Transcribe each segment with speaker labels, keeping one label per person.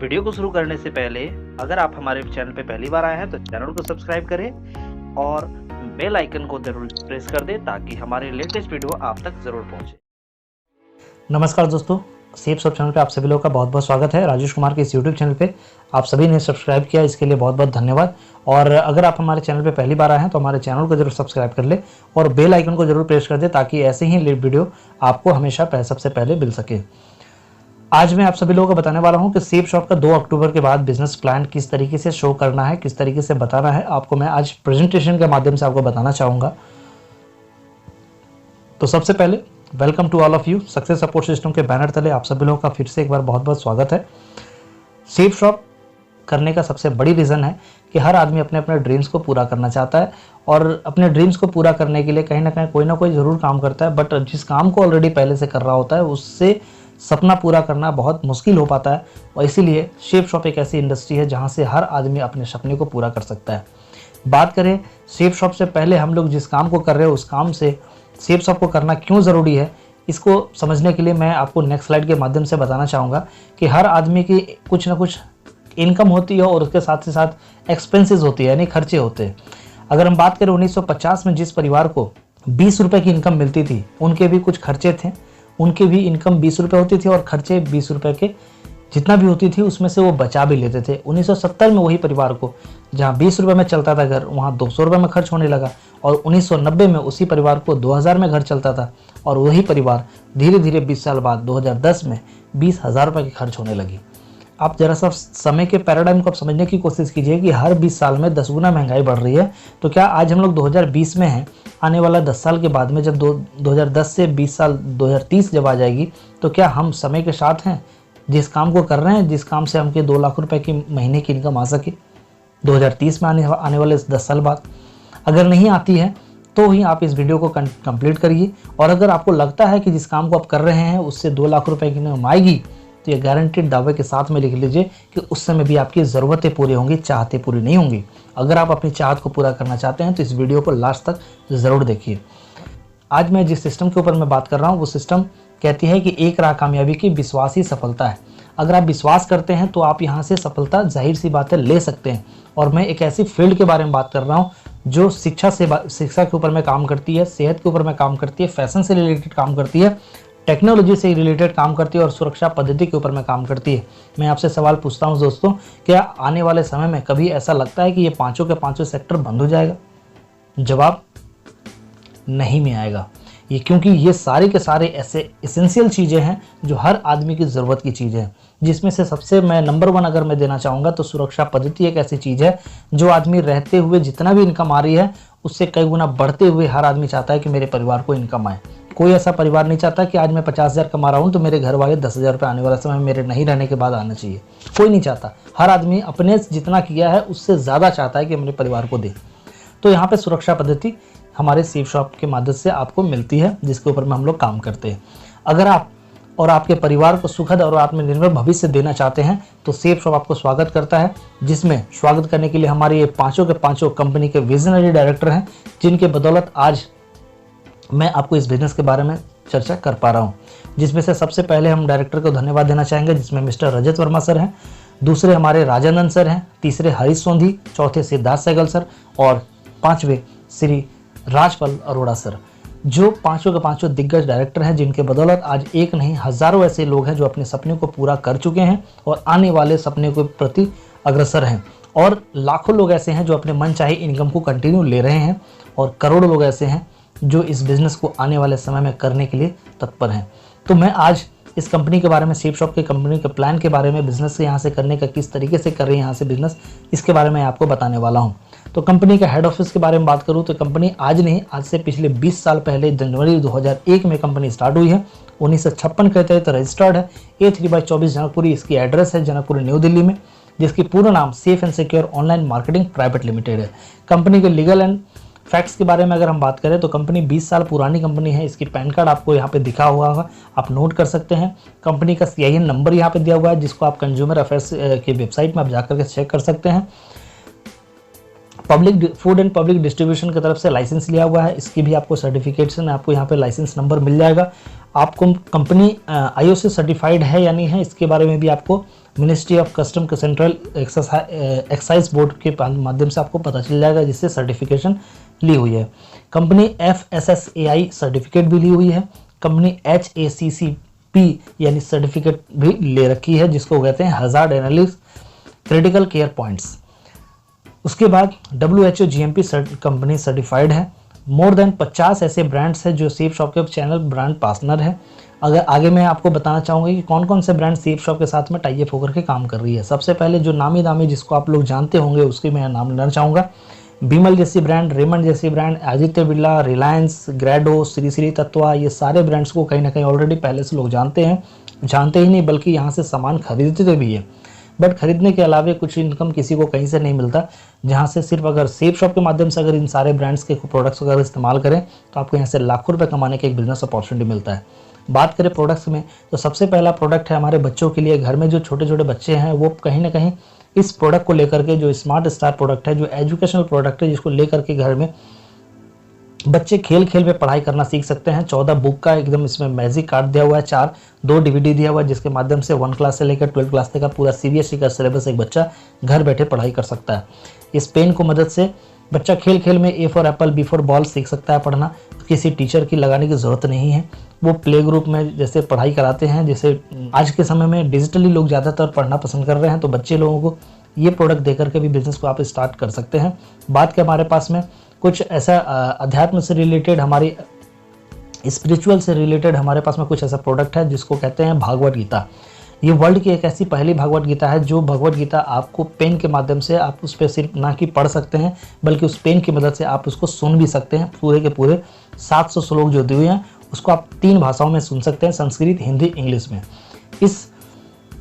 Speaker 1: Video को शुरू करने से पहले अगर आप हमारे चैनल पे पहली बार आए हैं तो चैनल को सब्सक्राइब करें और बेल आइकन को जरूर प्रेस कर दें ताकि हमारे लेटेस्ट वीडियो आप तक जरूर पहुंचे।
Speaker 2: नमस्कार दोस्तों, सेफ शॉप चैनल पे आप सभी लोगों का बहुत बहुत स्वागत है। राजेश कुमार के इस यूट्यूब चैनल पे आप सभी ने सब्सक्राइब किया, इसके लिए बहुत बहुत धन्यवाद। और अगर आप हमारे चैनल पे पहली बार आए हैं तो हमारे चैनल को जरूर सब्सक्राइब कर ले और बेल आइकन को जरूर प्रेस कर दे ताकि ऐसे ही वीडियो आपको हमेशा सबसे पहले मिल सके। आज मैं आप सभी लोगों को बताने वाला हूं कि सेफ शॉप का 2 अक्टूबर के बाद बिजनेस प्लान किस तरीके से शो करना है, किस तरीके से बताना है, आपको मैं आज प्रेजेंटेशन के माध्यम से आपको बताना चाहूँगा। तो सबसे पहले welcome to all of you. Success support system के बैनर तले आप सभी लोगों का फिर से एक बार बहुत बहुत स्वागत है। सेफ शॉप करने का सबसे बड़ी रीज़न है कि हर आदमी अपने अपने ड्रीम्स को पूरा करना चाहता है और अपने ड्रीम्स को पूरा करने के लिए कहीं ना कहीं कोई ना कोई ज़रूर काम करता है, बट जिस काम को ऑलरेडी पहले से कर रहा होता है उससे सपना पूरा करना बहुत मुश्किल हो पाता है। और इसीलिए सेफ शॉप एक ऐसी इंडस्ट्री है जहाँ से हर आदमी अपने सपने को पूरा कर सकता है। बात करें सेफ शॉप से पहले हम लोग जिस काम को कर रहे हैं उस काम से सेफ शॉप को करना क्यों ज़रूरी है, इसको समझने के लिए मैं आपको नेक्स्ट स्लाइड के माध्यम से बताना चाहूँगा कि हर आदमी की कुछ ना कुछ इनकम होती है और उसके साथ ही साथ एक्सपेंसेस होती है, यानी खर्चे होते हैं। अगर हम बात करें 1950 में जिस परिवार को 20 रुपये की इनकम मिलती थी उनके भी कुछ खर्चे थे, उनकी भी इनकम 20 रुपये होती थी और खर्चे 20 रुपये के जितना भी होती थी उसमें से वो बचा भी लेते थे। 1970 में वही परिवार को जहाँ 20 रुपये में चलता था घर, वहाँ 200 रुपये में खर्च होने लगा और 1990 में उसी परिवार को 2000 में घर चलता था और वही परिवार धीरे धीरे 20 साल बाद 2010 में 20,000 रुपये की खर्च होने लगी। आप जरा सा समय के पैराडाइम को आप समझने की कोशिश कीजिए कि हर 20 साल में 10 गुना महंगाई बढ़ रही है। तो क्या आज हम लोग 2020 में हैं, आने वाला 10 साल के बाद में जब 2010 से 20 साल 2030 जब आ जाएगी तो क्या हम समय के साथ हैं? जिस काम को कर रहे हैं, जिस काम से हमके 2 लाख रुपए की महीने की इनकम आ सके 2030 में आने वाले 10 साल बाद, अगर नहीं आती है तो ही आप इस वीडियो को कंप्लीट करिए। और अगर आपको लगता है कि जिस काम को आप कर रहे हैं उससे 2 लाख रुपए की इनकम आएगी तो ये गारंटेड दावे के साथ में लिख लीजिए कि उस समय भी आपकी ज़रूरतें पूरी होंगी, चाहतें पूरी नहीं होंगी। अगर आप अपनी चाहत को पूरा करना चाहते हैं तो इस वीडियो को लास्ट तक ज़रूर देखिए। आज मैं जिस सिस्टम के ऊपर मैं बात कर रहा हूँ वो सिस्टम कहती है कि एक राह कामयाबी की विश्वास ही सफलता है। अगर आप विश्वास करते हैं तो आप यहाँ से सफलता जाहिर सी बात है ले सकते हैं। और मैं एक ऐसी फील्ड के बारे में बात कर रहा हूँ जो शिक्षा के ऊपर में काम करती है, सेहत के ऊपर में काम करती है, फैशन से रिलेटेड काम करती है, टेक्नोलॉजी से रिलेटेड काम करती है और सुरक्षा पद्धति के ऊपर में काम करती है। मैं आपसे सवाल पूछता हूं दोस्तों, क्या आने वाले समय में कभी ऐसा लगता है कि ये पांचों के पांचों सेक्टर बंद हो जाएगा? जवाब नहीं में आएगा। ये क्योंकि ये सारे के सारे ऐसे एसेंशियल चीज़ें हैं जो हर आदमी की ज़रूरत की चीज़ है, जिसमें से सबसे मैं नंबर 1 अगर मैं देना चाहूँगा तो सुरक्षा पद्धति एक ऐसी चीज़ है जो आदमी रहते हुए जितना भी इनकम आ रही है उससे कई गुना बढ़ते हुए हर आदमी चाहता है कि मेरे परिवार को इनकम आए। कोई ऐसा परिवार नहीं चाहता कि आज मैं 50,000 कमा रहा हूँ तो मेरे घर वाले 10,000 रुपये आने वाला समय मेरे नहीं रहने के बाद आना चाहिए। कोई नहीं चाहता। हर आदमी अपने जितना किया है उससे ज़्यादा चाहता है कि मेरे परिवार को दे। तो यहाँ पे सुरक्षा पद्धति हमारे सेफ शॉप के मदद से आपको मिलती है, जिसके ऊपर में हम लोग काम करते हैं। अगर आप और आपके परिवार को सुखद और आत्मनिर्भर भविष्य देना चाहते हैं तो सेफ शॉप आपको स्वागत करता है, जिसमें स्वागत करने के लिए हमारे ये पाँचों के पाँचों कंपनी के विजनरी डायरेक्टर हैं, जिनके बदौलत आज मैं आपको इस बिजनेस के बारे में चर्चा कर पा रहा हूँ। जिसमें से सबसे पहले हम डायरेक्टर को धन्यवाद देना चाहेंगे, जिसमें मिस्टर रजत वर्मा सर हैं, दूसरे हमारे राजानंद सर हैं, तीसरे हरीश सोंधी, चौथे सिद्धार्थ सहगल सर और 5वें श्री राजपाल अरोड़ा सर, जो पाँचों के पाँचों दिग्गज डायरेक्टर हैं, जिनके बदौलत आज एक नहीं हज़ारों ऐसे लोग हैं जो अपने सपने को पूरा कर चुके हैं और आने वाले सपने के प्रति अग्रसर हैं। और लाखों लोग ऐसे हैं जो अपने मन चाहे इनकम को कंटिन्यू ले रहे हैं और करोड़ों लोग ऐसे हैं जो इस बिज़नेस को आने वाले समय में करने के लिए तत्पर हैं। तो मैं आज इस कंपनी के बारे में, सेफ शॉप की कंपनी के प्लान के बारे में, बिज़नेस से यहाँ से करने का किस तरीके से कर रही है यहाँ से बिज़नेस, इसके बारे में आपको बताने वाला हूँ। तो कंपनी का हेड ऑफिस के बारे में बात करूँ तो कंपनी आज नहीं, आज से पिछले 20 साल पहले जनवरी 2001 में कंपनी स्टार्ट हुई है। 1956 के तहत रजिस्टर्ड है। A3/24 जनकपुरी इसकी एड्रेस है, जनकपुरी न्यू दिल्ली में, जिसकी पूरा नाम safe and secure online marketing private limited है। कंपनी के लीगल एंड फैक्ट्स के बारे में अगर हम बात करें तो कंपनी 20 साल पुरानी कंपनी है। इसकी पैन कार्ड आपको यहाँ पे दिखा हुआ होगा, आप नोट कर सकते हैं। कंपनी का CIN नंबर यहाँ पे दिया हुआ है, जिसको आप कंज्यूमर अफेयर्स की वेबसाइट में आप जाकर के चेक कर सकते हैं। Public food and public distribution की तरफ से लाइसेंस लिया हुआ है, इसकी भी आपको सर्टिफिकेशन आपको यहाँ पे लाइसेंस नंबर मिल जाएगा। आपको कंपनी IOC सर्टिफाइड है या नहीं है इसके बारे में भी आपको मिनिस्ट्री ऑफ कस्टम के सेंट्रल एक्साइज बोर्ड के माध्यम से आपको पता चल जाएगा, जिससे सर्टिफिकेशन ली हुई है। कंपनी FSSAI सर्टिफिकेट भी ली हुई है। कंपनी HACCP यानी सर्टिफिकेट भी ले रखी है, जिसको कहते हैं hazard analysis critical care points. उसके बाद WHO GMP कंपनी सर्टिफाइड है। मोर देन 50 ऐसे ब्रांड्स हैं जो सेफ शॉप के चैनल ब्रांड पार्टनर है। अगर आगे मैं आपको बताना चाहूँगा कि कौन कौन से ब्रांड सेफ शॉप के साथ में टाई अप होकर के काम कर रही है। सबसे पहले जो नामी दामी जिसको आप लोग जानते होंगे उसके मैं नाम लेना चाहूँगा। बीमल जैसी ब्रांड, रेमंड जैसी ब्रांड, आदित्य बिरला, रिलायंस, ग्रेडो, श्री श्री तत्वा, ये सारे ब्रांड्स को कहीं ना कहीं ऑलरेडी पहले से लोग जानते हैं। जानते ही नहीं बल्कि यहाँ से सामान खरीदते भी है। बट खरीदने के अलावा कुछ इनकम किसी को कहीं से नहीं मिलता, जहाँ से सिर्फ अगर सेफ शॉप के माध्यम से अगर इन सारे ब्रांड्स के प्रोडक्ट्स अगर इस्तेमाल करें तो आपको यहाँ से लाखों रुपए कमाने का एक बिजनेस अपॉर्चुनिटी मिलता है। बात करें प्रोडक्ट्स में तो सबसे पहला प्रोडक्ट है हमारे बच्चों के लिए। घर में जो छोटे छोटे बच्चे हैं वो कहीं ना कहीं इस प्रोडक्ट को लेकर के, जो स्मार्ट स्टार प्रोडक्ट है, जो एजुकेशनल प्रोडक्ट है, जिसको लेकर के घर में बच्चे खेल खेल में पढ़ाई करना सीख सकते हैं। 14 बुक का एकदम इसमें मैजिक कार्ड दिया हुआ है, 2 DVD दिया हुआ है, जिसके माध्यम से 1 क्लास से लेकर 12 क्लास तक का पूरा CBSE का सिलेबस एक बच्चा घर बैठे पढ़ाई कर सकता है। इस पेन को मदद से बच्चा खेल खेल में A for Apple, B for ball सीख सकता है पढ़ना। किसी टीचर की लगाने की ज़रूरत नहीं है। वो प्ले ग्रुप में जैसे पढ़ाई कराते हैं, जैसे आज के समय में डिजिटली लोग ज़्यादातर पढ़ना पसंद कर रहे हैं, तो बच्चे लोगों को ये प्रोडक्ट देकर के भी बिजनेस को आप स्टार्ट कर सकते हैं। बात के हमारे पास में कुछ ऐसा अध्यात्म से रिलेटेड, हमारी स्पिरिचुअल से रिलेटेड हमारे पास में कुछ ऐसा प्रोडक्ट है जिसको कहते हैं भागवत गीता। ये वर्ल्ड की एक ऐसी पहली भागवत गीता है जो भगवत गीता आपको पेन के माध्यम से आप उस पर सिर्फ ना कि पढ़ सकते हैं बल्कि उस पेन की मदद से आप उसको सुन भी सकते हैं। पूरे के पूरे 700 श्लोक जो दिए हुए हैं उसको आप 3 भाषाओं में सुन सकते हैं, संस्कृत, हिंदी, इंग्लिश में।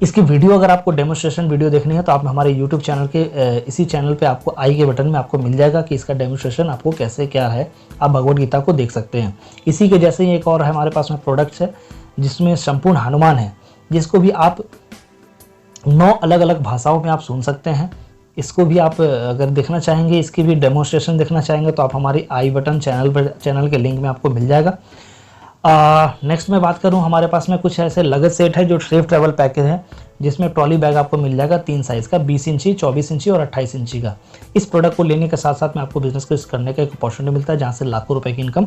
Speaker 2: इसकी वीडियो अगर आपको डेमोस्ट्रेशन वीडियो देखनी है तो आप हमारे यूट्यूब चैनल के इसी चैनल पे आपको आई के बटन में आपको मिल जाएगा कि इसका डेमोस्ट्रेशन आपको कैसे क्या है, आप भगवत गीता को देख सकते हैं। इसी के जैसे ही एक और है हमारे पास में प्रोडक्ट्स है जिसमें संपूर्ण हनुमान है, जिसको भी आप 9 अलग अलग भाषाओं में आप सुन सकते हैं। इसको भी आप अगर देखना चाहेंगे, इसकी भी डेमोस्ट्रेशन देखना चाहेंगे तो आप हमारी आई बटन चैनल के लिंक में आपको मिल जाएगा। नेक्स्ट मैं बात करूं, हमारे पास में कुछ ऐसे लगेज सेट है जो सेफ ट्रैवल पैकेज है, जिसमें ट्रॉली बैग आपको मिल जाएगा 3 साइज़ का, 20 इंची, 24 इंची और 28 इंची का। इस प्रोडक्ट को लेने के साथ साथ में आपको बिजनेस को करने का एक अपॉर्चुनिटी मिलता है जहाँ से लाखों रुपए की इनकम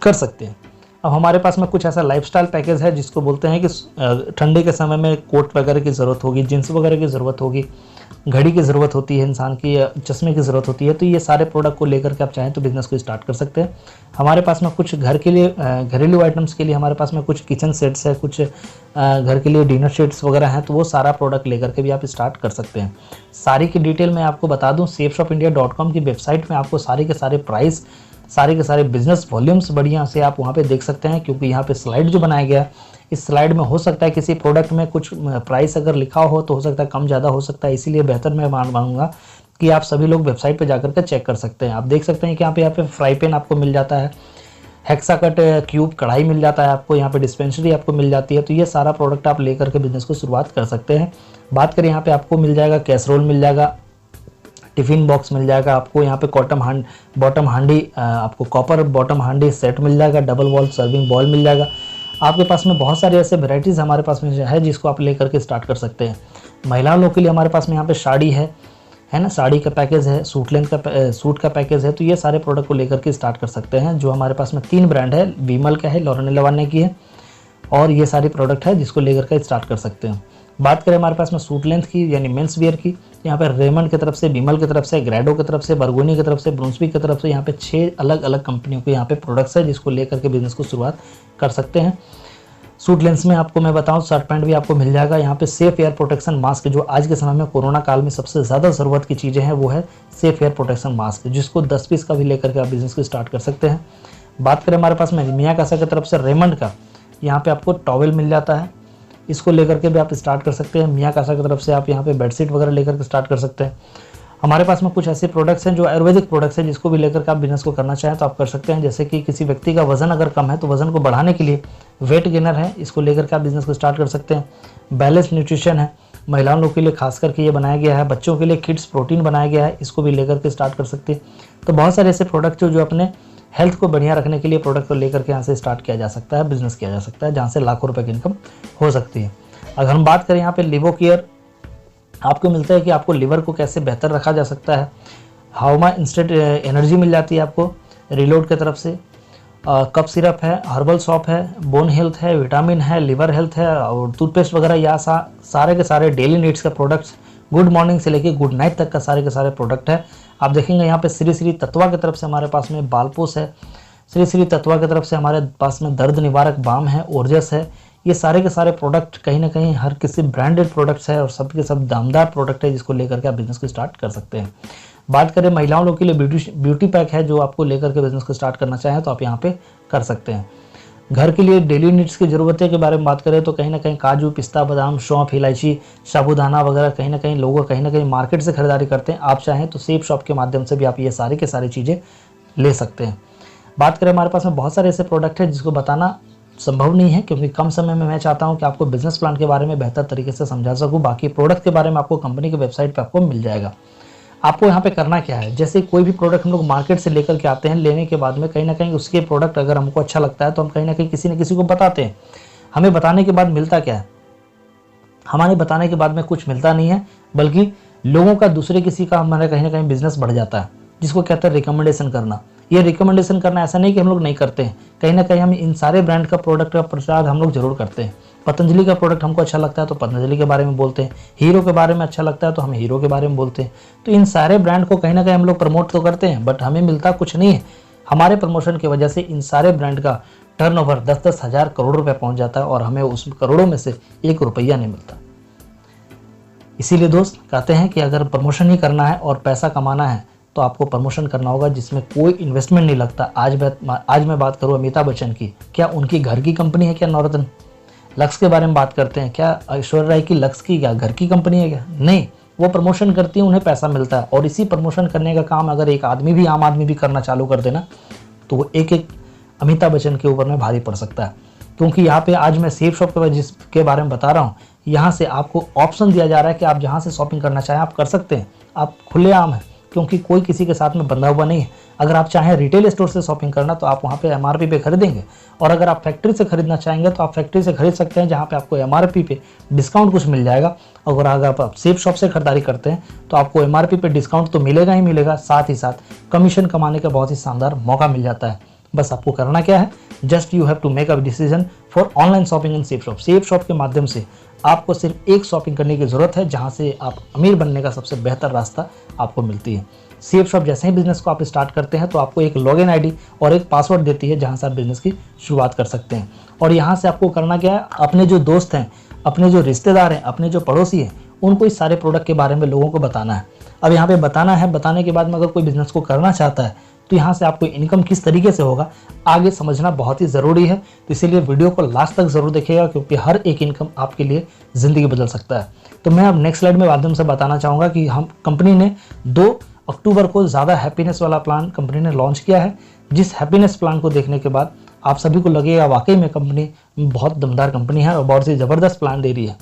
Speaker 2: कर सकते हैं। अब हमारे पास में कुछ ऐसा लाइफस्टाइल पैकेज है जिसको बोलते हैं कि ठंडे के समय में कोट वगैरह की ज़रूरत होगी, जींस वगैरह की ज़रूरत होगी, घड़ी की ज़रूरत होती है इंसान की, चश्मे की ज़रूरत होती है, तो ये सारे प्रोडक्ट को लेकर के आप चाहें तो बिज़नेस को स्टार्ट कर सकते हैं। हमारे पास में कुछ घर के लिए घरेलू आइटम्स के लिए हमारे पास में कुछ किचन सेट्स है, कुछ घर के लिए डिनर सेट्स वगैरह हैं, तो वो सारा प्रोडक्ट लेकर के भी आप स्टार्ट कर सकते हैं। सारी की डिटेल मैं आपको बता दूँ, safeshopindia.com की वेबसाइट में आपको सारे के सारे प्राइस, सारे के सारे बिजनेस वॉल्यूम्स बढ़िया से आप वहाँ पे देख सकते हैं, क्योंकि यहाँ पे स्लाइड जो बनाया गया है, इस स्लाइड में हो सकता है किसी प्रोडक्ट में कुछ प्राइस अगर लिखा हो तो हो सकता है कम ज़्यादा हो सकता है, इसीलिए बेहतर मैं मानूंगा कि आप सभी लोग वेबसाइट पे जाकर के चेक कर सकते हैं। आप देख सकते हैं कि यहाँ पे फ्राई पैन आपको मिल जाता है, हेक्सा कट क्यूब कढ़ाई मिल जाता है आपको, यहाँ पे डिस्पेंसरी आपको मिल जाती है, तो ये सारा प्रोडक्ट आप लेकर के बिजनेस को शुरुआत कर सकते हैं। बात करें यहाँ पे आपको मिल जाएगा कैसरोल मिल जाएगा, टिफ़िन बॉक्स मिल जाएगा आपको, यहाँ पे बॉटम हांडी आपको कॉपर बॉटम हांडी सेट मिल जाएगा, डबल वॉल सर्विंग बॉल मिल जाएगा। आपके पास में बहुत सारे ऐसे वेराइटीज़ हमारे पास में है जिसको आप लेकर के स्टार्ट कर सकते हैं। महिला लोगों के लिए हमारे पास में यहाँ पे साड़ी है ना, साड़ी का पैकेज है, सूट का पैकेज है, तो ये सारे प्रोडक्ट को लेकर के स्टार्ट कर सकते हैं। जो हमारे पास में 3 ब्रांड है, विमल का है, लॉरेन लवाने की है, और ये सारी प्रोडक्ट है जिसको लेकर के स्टार्ट कर सकते हैं। बात करें हमारे पास में सूट लेंथ की यानी मेंस वियर की, यहाँ पे रेमंड की तरफ से, विमल की तरफ से, ग्रेडो की तरफ से, बर्गोनी की तरफ से, ब्रुंसविक की तरफ से, यहाँ पे 6 अलग अलग कंपनियों के यहाँ पे प्रोडक्ट्स है जिसको लेकर के बिजनेस को शुरुआत कर सकते हैं। सूट लेंस में आपको मैं बताऊं शर्ट पैंट भी आपको मिल जाएगा। यहाँ पे सेफ एयर प्रोटेक्शन मास्क, जो आज के समय में कोरोना काल में सबसे ज़्यादा ज़रूरत की चीज़ें हैं, वो है सेफ एयर प्रोटेक्शन मास्क, जिसको 10 पीस का भी लेकर के आप बिजनेस को स्टार्ट कर सकते हैं। बात करें हमारे पास में मियाकासा की तरफ से रेमंड का, यहाँ पे आपको टॉवेल मिल जाता है, इसको लेकर के भी आप स्टार्ट कर सकते हैं। मियाकासा की तरफ से आप यहाँ पे बेडशीट वगैरह लेकर के स्टार्ट कर सकते हैं। हमारे पास में कुछ ऐसे प्रोडक्ट्स हैं जो आयुर्वेदिक प्रोडक्ट्स हैं जिसको भी लेकर के आप बिजनेस को करना चाहें तो आप कर सकते हैं। जैसे कि किसी व्यक्ति का वजन अगर कम है तो वजन को बढ़ाने के लिए वेट गेनर है, इसको लेकर के आप बिजनेस को स्टार्ट कर सकते हैं। बैलेंस न्यूट्रिशन है, महिलाओं लोग के लिए खास करके ये बनाया गया है, बच्चों के लिए किड्स प्रोटीन बनाया गया है, इसको भी लेकर के स्टार्ट कर सकते हैं। तो बहुत सारे ऐसे प्रोडक्ट जो अपने हेल्थ को बढ़िया रखने के लिए प्रोडक्ट को लेकर के यहाँ से स्टार्ट किया जा सकता है, बिजनेस किया जा सकता है, जहाँ से लाखों रुपए की इनकम हो सकती है। अगर हम बात करें यहाँ पे लिवो केयर, आपको मिलता है कि आपको लिवर को कैसे बेहतर रखा जा सकता है। हाउमा इंस्टेंट एनर्जी मिल जाती है आपको रिलोड की तरफ से। कप सिरप है, हर्बल सॉप है, बोन हेल्थ है, विटामिन है, लिवर हेल्थ है और टूथपेस्ट वगैरह, या सारे के सारे डेली नीड्स के प्रोडक्ट्स, गुड मॉर्निंग से लेके गुड नाइट तक का सारे के सारे प्रोडक्ट है। आप देखेंगे यहाँ पे श्री श्री तत्वा की तरफ से हमारे पास में बालपोस है, श्री श्री तत्वा की तरफ से हमारे पास में दर्द निवारक बाम है, ओरजस है। ये सारे के सारे प्रोडक्ट कहीं ना कहीं हर किसी ब्रांडेड प्रोडक्ट्स है और सब के सब दामदार प्रोडक्ट है जिसको लेकर के आप बिजनेस को स्टार्ट कर सकते हैं। बात करें महिलाओं लोग के लिए ब्यूटी पैक है जो आपको लेकर के बिजनेस को स्टार्ट करना चाहें तो आप यहाँ पे कर सकते हैं। घर के लिए डेली नीड्स की ज़रूरतें के बारे में बात करें तो कहीं ना कहीं काजू, पिस्ता, बादाम, सौंफ, इलायची, साबूदाना वगैरह कहीं ना कहीं लोग कहीं ना कहीं मार्केट से खरीदारी करते हैं। आप चाहें तो सेफ शॉप के माध्यम से भी आप ये सारी के सारी चीज़ें ले सकते हैं। बात करें, हमारे पास में बहुत सारे ऐसे प्रोडक्ट हैं जिसको बताना संभव नहीं है क्योंकि कम समय में मैं चाहता हूं कि आपको बिजनेस प्लान के बारे में बेहतर तरीके से समझा सकूं। बाकी प्रोडक्ट के बारे में आपको कंपनी के वेबसाइट पे आपको मिल जाएगा। आपको यहाँ पे करना क्या है, जैसे कोई भी प्रोडक्ट हम लोग मार्केट से लेकर के आते हैं, लेने के बाद में कहीं ना कहीं उसके प्रोडक्ट अगर हमको अच्छा लगता है तो हम कहीं ना कहीं किसी न किसी को बताते हैं। हमें बताने के बाद मिलता क्या है, हमारे बताने के बाद में कुछ मिलता नहीं है, बल्कि लोगों का दूसरे किसी का हमारे कहीं ना कहीं बिजनेस बढ़ जाता है, जिसको कहते हैं रिकमेंडेशन करना। ये रिकमेंडेशन करना ऐसा नहीं कि हम लोग नहीं करते हैं, कहीं ना कहीं हम इन सारे ब्रांड का प्रोडक्ट का प्रचार हम लोग जरूर करते हैं। पतंजलि का प्रोडक्ट हमको अच्छा लगता है तो पतंजलि के बारे में बोलते हैं, हीरो के बारे में अच्छा लगता है तो हम हीरो के बारे में बोलते हैं। तो इन सारे ब्रांड को कहीं ना कहीं हम लोग प्रमोट तो करते हैं, बट हमें मिलता कुछ नहीं है। हमारे प्रमोशन की वजह से इन सारे ब्रांड का टर्नओवर 10-10 हज़ार करोड़ रुपये पहुंच जाता है और हमें उस करोड़ों में से 1 रुपया नहीं मिलता। इसीलिए दोस्त कहते हैं कि अगर प्रमोशन ही करना है और पैसा कमाना है तो आपको प्रमोशन करना होगा जिसमें कोई इन्वेस्टमेंट नहीं लगता। आज मैं बात करूँ अमिताभ बच्चन की, क्या उनकी घर की कंपनी है क्या नवरत्न? लक्स के बारे में बात करते हैं, क्या ऐश्वर्या राय की लक्स की क्या घर की कंपनी है क्या? नहीं, वो प्रमोशन करती है, उन्हें पैसा मिलता है। और इसी प्रमोशन करने का काम अगर एक आदमी भी, आम आदमी भी करना चालू कर देना तो वो एक एक अमिताभ बच्चन के ऊपर में भारी पड़ सकता है। क्योंकि यहाँ पे आज मैं सेफ शॉप के बारे में बता रहा हूँ, यहाँ से आपको ऑप्शन दिया जा रहा है कि आप जहाँ से शॉपिंग करना चाहें आप कर सकते हैं। आप खुलेआम है क्योंकि कोई किसी के साथ में बंधा हुआ नहीं है। अगर आप चाहें रिटेल स्टोर से शॉपिंग करना तो आप वहाँ पे MRP पे खरीदेंगे, और अगर आप फैक्ट्री से खरीदना चाहेंगे तो आप फैक्ट्री से खरीद सकते हैं जहाँ पे आपको MRP पे डिस्काउंट कुछ मिल जाएगा। अगर आप सेफ शॉप से खरीदारी करते हैं तो आपको MRP पे डिस्काउंट तो मिलेगा ही मिलेगा, साथ ही साथ कमीशन कमाने का बहुत ही शानदार मौका मिल जाता है। बस आपको करना क्या है, just you have to make a decision for online shopping in safe shop. Safe shop के माध्यम से आपको सिर्फ एक शॉपिंग करने की ज़रूरत है जहां से आप अमीर बनने का सबसे बेहतर रास्ता आपको मिलती है। सेफ शॉप जैसे ही बिजनेस को आप स्टार्ट करते हैं तो आपको एक लॉगिन आईडी और एक पासवर्ड देती है जहां से आप बिजनेस की शुरुआत कर सकते हैं। और यहाँ से आपको करना क्या है, अपने जो दोस्त हैं, अपने जो रिश्तेदार हैं, अपने जो पड़ोसी हैं, उनको इस सारे प्रोडक्ट के बारे में लोगों को बताना है। अब यहाँ पे बताना है, बताने के बाद में अगर कोई बिजनेस को करना चाहता है तो यहाँ से आपको इनकम किस तरीके से होगा आगे समझना बहुत ही ज़रूरी है। तो इसीलिए वीडियो को लास्ट तक ज़रूर देखिएगा क्योंकि हर एक इनकम आपके लिए ज़िंदगी बदल सकता है। तो मैं अब नेक्स्ट स्लाइड में माध्यम से बताना चाहूँगा कि हम कंपनी ने 2 अक्टूबर को ज़्यादा हैप्पीनेस वाला प्लान कंपनी ने लॉन्च किया है। जिस हैप्पीनेस प्लान को देखने के बाद आप सभी को लगेगा वाकई में कंपनी बहुत दमदार कंपनी है और बहुत ही ज़बरदस्त प्लान दे रही है,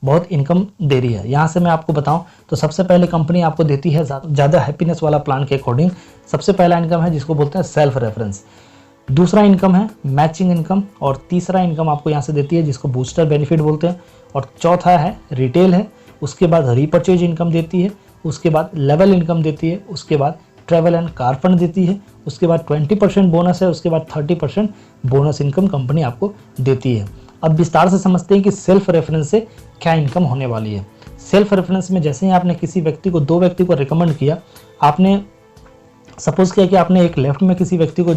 Speaker 2: बहुत इनकम दे रही है। यहाँ से मैं आपको बताऊं तो सबसे पहले कंपनी आपको देती है ज़्यादा हैप्पीनेस वाला प्लान के अकॉर्डिंग। सबसे पहला इनकम है जिसको बोलते हैं सेल्फ रेफरेंस, दूसरा इनकम है मैचिंग इनकम, और तीसरा इनकम आपको यहाँ से देती है जिसको बूस्टर बेनिफिट बोलते हैं, और चौथा है रिटेल है। उसके बाद रीपर्चेज इनकम देती है, उसके बाद लेवल इनकम देती है, उसके बाद ट्रैवल एंड कार फंड देती है, उसके बाद 20% बोनस है, उसके बाद 30% बोनस इनकम कंपनी आपको देती है। अब विस्तार से समझते हैं कि सेल्फ रेफरेंस से क्या इनकम होने वाली है। सेल्फ रेफरेंस में जैसे ही आपने किसी व्यक्ति को, 2 व्यक्ति को रिकमेंड किया, आपने सपोज किया कि आपने एक लेफ्ट में किसी व्यक्ति को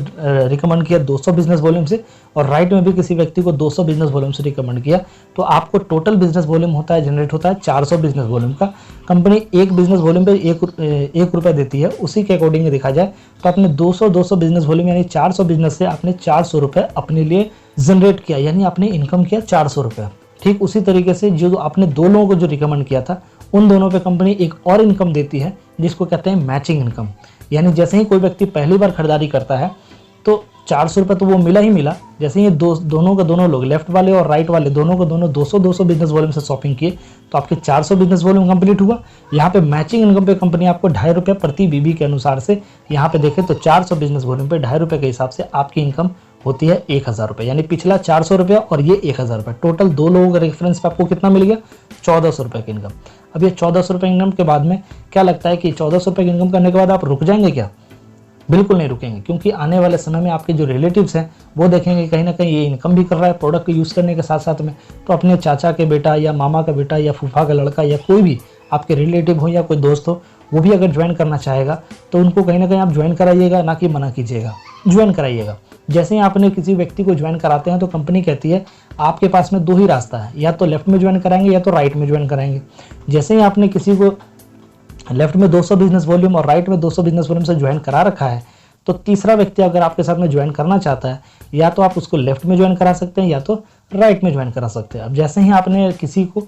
Speaker 2: रिकमेंड किया 200 बिजनेस वॉल्यूम से और राइट में भी किसी व्यक्ति को 200 बिजनेस वॉल्यूम से रिकमेंड किया, तो आपको टोटल बिजनेस वॉल्यूम होता है, जनरेट होता है 400 बिजनेस वॉल्यूम का। कंपनी एक बिजनेस वॉल्यूम पे 1 रुपये देती है। उसी के अकॉर्डिंग देखा जाए तो आपने 200 बिजनेस वॉल्यूम यानी 400 बिजनेस से आपने 400 रुपये अपने लिए जनरेट किया, यानी आपने इनकम किया 400 रुपये। ठीक उसी तरीके से जो आपने 2 लोगों को जो रिकमेंड किया था उन दोनों पे कंपनी एक और इनकम देती है जिसको कहते हैं मैचिंग इनकम। यानी जैसे ही कोई व्यक्ति पहली बार खरीदारी करता है तो 400 रुपये तो वो मिला ही मिला। जैसे ही दोनों के दोनों लोग, लेफ्ट वाले और राइट वाले, दोनों को दोनों 200 बिजनेस वॉल्यूम से शॉपिंग किए तो आपके 400 बिजनेस वॉल्यूम कंप्लीट हुआ। यहाँ पे मैचिंग इनकम पे कंपनी आपको 2.5 रुपये प्रति बीबी के अनुसार से, यहाँ पे देखें तो 400 बिजनेस वॉल्यूम पे 2.5 रुपये के हिसाब से आपकी इनकम होती है 1000 रुपये, यानी पिछला 400 रुपये और ये 1000 रुपये, टोटल दो लोगों के रेफरेंस पे आपको कितना मिल गया, 1400 रुपये की इनकम। अब ये 1400 रुपये इनकम के बाद में क्या लगता है कि 1400 रुपये की इनकम करने के बाद आप रुक जाएंगे क्या? बिल्कुल नहीं रुकेंगे, क्योंकि आने वाले समय में आपके जो रिलेटिव्स हैं वो देखेंगे कहीं ना कहीं ये इनकम भी कर रहा है प्रोडक्ट को यूज़ करने के साथ साथ में, तो अपने चाचा के बेटा या मामा का बेटा या फूफा का लड़का या कोई भी आपके रिलेटिव हो या कोई दोस्त हो, वो भी अगर ज्वाइन करना चाहेगा तो उनको कहीं ना कहीं आप ज्वाइन कराइएगा, ना कि मना कीजिएगा, ज्वाइन कराइएगा। जैसे ही आपने किसी व्यक्ति को ज्वाइन कराते हैं तो कंपनी कहती है आपके पास में दो ही रास्ता है, या तो लेफ्ट में ज्वाइन कराएंगे या तो राइट में ज्वाइन कराएंगे। जैसे ही आपने किसी को लेफ्ट में 200 बिजनेस वॉल्यूम और राइट में 200 बिजनेस वॉल्यूम से ज्वाइन करा रखा है, तो तीसरा व्यक्ति अगर आपके साथ में ज्वाइन करना चाहता है, या तो आप उसको लेफ्ट में ज्वाइन करा सकते हैं या तो राइट में ज्वाइन करा सकते हैं। अब जैसे ही आपने किसी को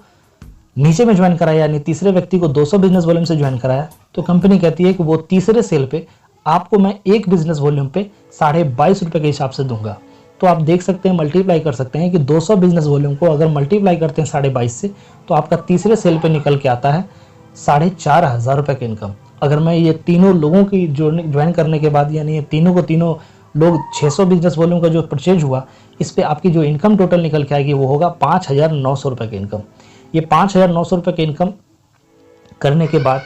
Speaker 2: नीचे में ज्वाइन कराया, यानी तीसरे व्यक्ति को 200 बिजनेस वॉल्यूम से ज्वाइन कराया, तो कंपनी कहती है कि वो तीसरे सेल पे आपको मैं एक बिजनेस वॉल्यूम पे 22.5 रुपये के हिसाब से दूंगा। तो आप देख सकते हैं, मल्टीप्लाई कर सकते हैं कि 200 बिजनेस वॉल्यूम को अगर मल्टीप्लाई करते हैं 22.5 से, तो आपका तीसरे सेल पे निकल के आता है 4500 रुपये की इनकम। अगर मैं ये तीनों लोगों की ज्वाइन करने के बाद, यानी ये तीनों को तीनों लोग 600 बिजनेस वॉल्यूम का जो परचेज हुआ, इस पे आपकी जो इनकम टोटल निकल के आएगी वो होगा 5900 रुपये की इनकम। ये 5900 रुपये की इनकम करने के बाद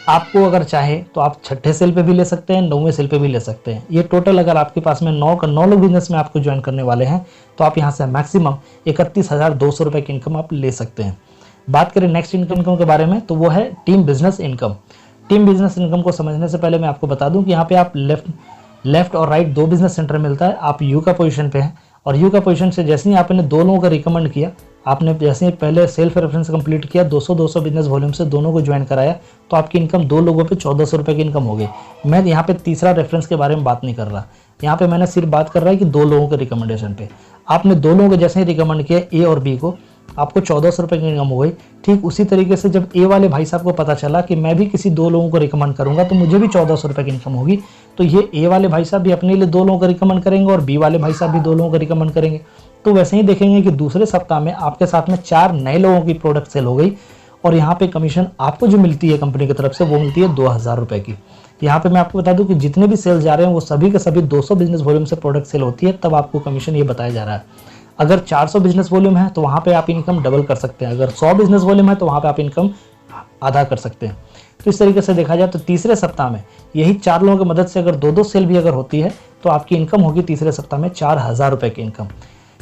Speaker 2: आपको अगर चाहे तो आप छठे सेल पे भी ले सकते हैं, 9वें सेल पे भी ले सकते हैं। ये टोटल अगर आपके पास में 9 लोग बिजनेस में आपको ज्वाइन करने वाले हैं, तो आप यहाँ से मैक्सिमम 31,200 रुपये की इनकम आप ले सकते हैं। बात करें नेक्स्ट इनकम के बारे में, तो वो है team business income. Team business income को समझने से पहले मैं आपको बता दूं कि यहाँ पे आप लेफ्ट और राइट दो बिजनेस सेंटर मिलता है। आप यू का पोजीशन पे हैं, और यू का पोजीशन से जैसे ही आपने दो लोगों का रिकमेंड किया, आपने जैसे ही पहले सेल्फ रेफरेंस कंप्लीट किया, 200 बिजनेस वॉल्यूम से दोनों को ज्वाइन कराया, तो आपकी इनकम दो लोगों पे 1400 रुपये की इनकम हो गई। मैं यहाँ पे तीसरा रेफरेंस के बारे में बात नहीं कर रहा, यहाँ पे मैंने सिर्फ बात कर रहा है कि दो लोगों के रिकमेंडेशन पे आपने दो लोगों को जैसे ही रिकमेंड किया ए और बी को, आपको 1400 रुपये की इनकम हो गई। ठीक उसी तरीके से जब ए वाले भाई साहब को पता चला कि मैं भी किसी दो लोगों को रिकमेंड करूंगा तो मुझे भी 1400 रुपये की इनकम होगी, तो ये ए वाले भाई साहब भी अपने लिए दो लोगों को रिकमेंड करेंगे और बी वाले भाई साहब भी दो लोगों को रिकमेंड करेंगे। तो वैसे ही देखेंगे कि दूसरे सप्ताह में आपके साथ में 4 नए लोगों की प्रोडक्ट सेल हो गई, और यहाँ पे कमीशन आपको जो मिलती है कंपनी की तरफ से वो मिलती है 2000 रुपये की। यहाँ पे मैं आपको बता दूं कि जितने भी सेल्स जा रहे हैं वो सभी के सभी 200 बिजनेस वॉल्यूम से प्रोडक्ट सेल होती है, तब आपको कमीशन ये बताया जा रहा है। अगर 400 बिजनेस वॉल्यूम है तो वहाँ पे आप इनकम डबल कर सकते हैं, अगर 100 बिजनेस वॉल्यूम है तो वहाँ पे आप इनकम आधा कर सकते हैं। तो इस तरीके से देखा जाए तो तीसरे सप्ताह में यही 4 लोगों की मदद से अगर 2-2 सेल भी अगर होती है तो आपकी इनकम होगी तीसरे सप्ताह में 4000 रुपये की इनकम।